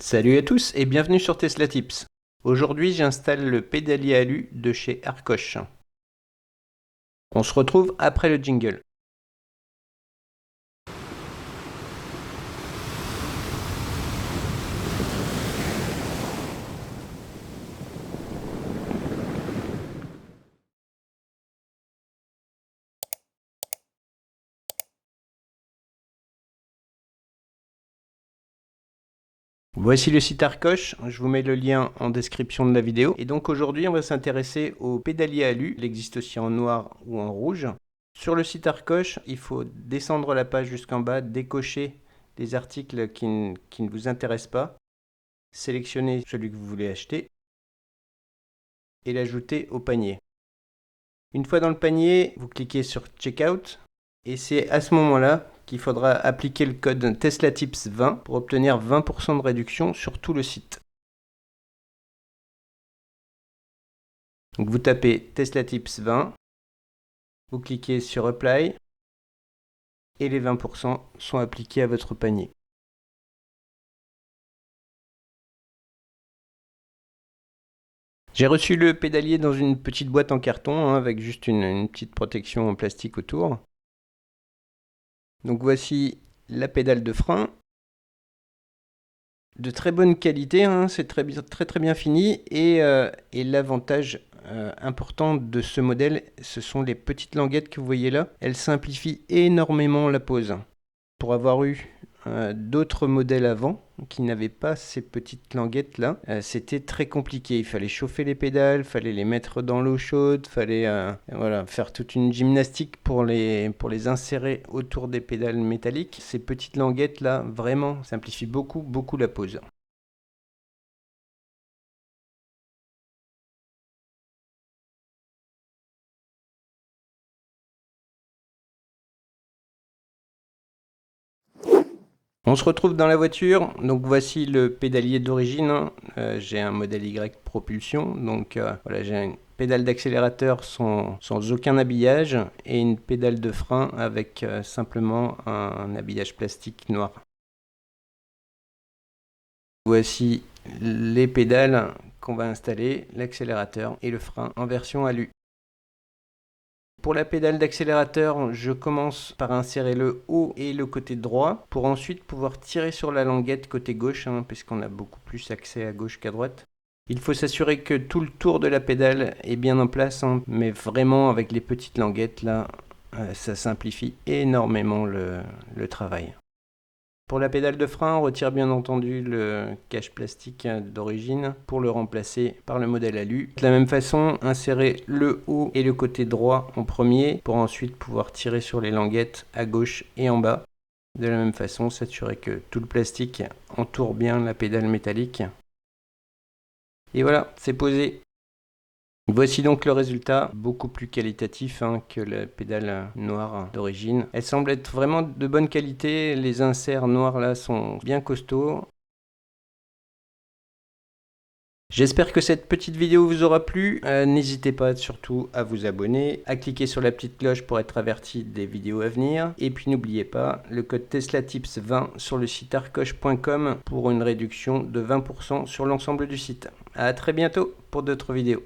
Salut à tous et bienvenue sur Tesla Tips. Aujourd'hui j'installe le pédalier alu de chez Arcoche. On se retrouve après le jingle. Voici le site Arcoche, je vous mets le lien en description de la vidéo. Et donc aujourd'hui on va s'intéresser au pédalier alu, il existe aussi en noir ou en rouge. Sur le site Arcoche, il faut descendre la page jusqu'en bas, décocher les articles qui ne vous intéressent pas, sélectionner celui que vous voulez acheter et l'ajouter au panier. Une fois dans le panier, vous cliquez sur Checkout et c'est à ce moment-là qu'il faudra appliquer le code TeslaTips20 pour obtenir 20% de réduction sur tout le site. Donc vous tapez TeslaTips20, vous cliquez sur Apply et les 20% sont appliqués à votre panier. J'ai reçu le pédalier dans une petite boîte en carton avec juste une petite protection en plastique autour. Donc voici la pédale de frein. De très bonne qualité, c'est très bien fini et l'avantage important de ce modèle, ce sont les petites languettes que vous voyez là. Elles simplifient énormément la pose. Pour avoir eu d'autres modèles avant qui n'avaient pas ces petites languettes là, c'était très compliqué. Il fallait chauffer les pédales, il fallait les mettre dans l'eau chaude, il fallait voilà, faire toute une gymnastique pour les insérer autour des pédales métalliques. Ces petites languettes là vraiment simplifient beaucoup la pose. On se retrouve dans la voiture, donc voici le pédalier d'origine. J'ai un modèle Y propulsion, donc voilà, j'ai une pédale d'accélérateur sans aucun habillage et une pédale de frein avec simplement un habillage plastique noir. Voici les pédales qu'on va installer, l'accélérateur et le frein en version alu. Pour la pédale d'accélérateur, je commence par insérer le haut et le côté droit pour ensuite pouvoir tirer sur la languette côté gauche, puisqu'on a beaucoup plus accès à gauche qu'à droite. Il faut s'assurer que tout le tour de la pédale est bien en place, mais vraiment avec les petites languettes là, ça simplifie énormément le travail. Pour la pédale de frein, on retire bien entendu le cache plastique d'origine pour le remplacer par le modèle alu. De la même façon, insérer le haut et le côté droit en premier pour ensuite pouvoir tirer sur les languettes à gauche et en bas. De la même façon, s'assurer que tout le plastique entoure bien la pédale métallique. Et voilà, c'est posé. Voici donc le résultat, beaucoup plus qualitatif que la pédale noire d'origine. Elle semble être vraiment de bonne qualité, les inserts noirs là sont bien costauds. J'espère que cette petite vidéo vous aura plu, n'hésitez pas surtout à vous abonner, à cliquer sur la petite cloche pour être averti des vidéos à venir, et puis n'oubliez pas le code TeslaTips20 sur le site arcoche.com pour une réduction de 20% sur l'ensemble du site. A très bientôt pour d'autres vidéos.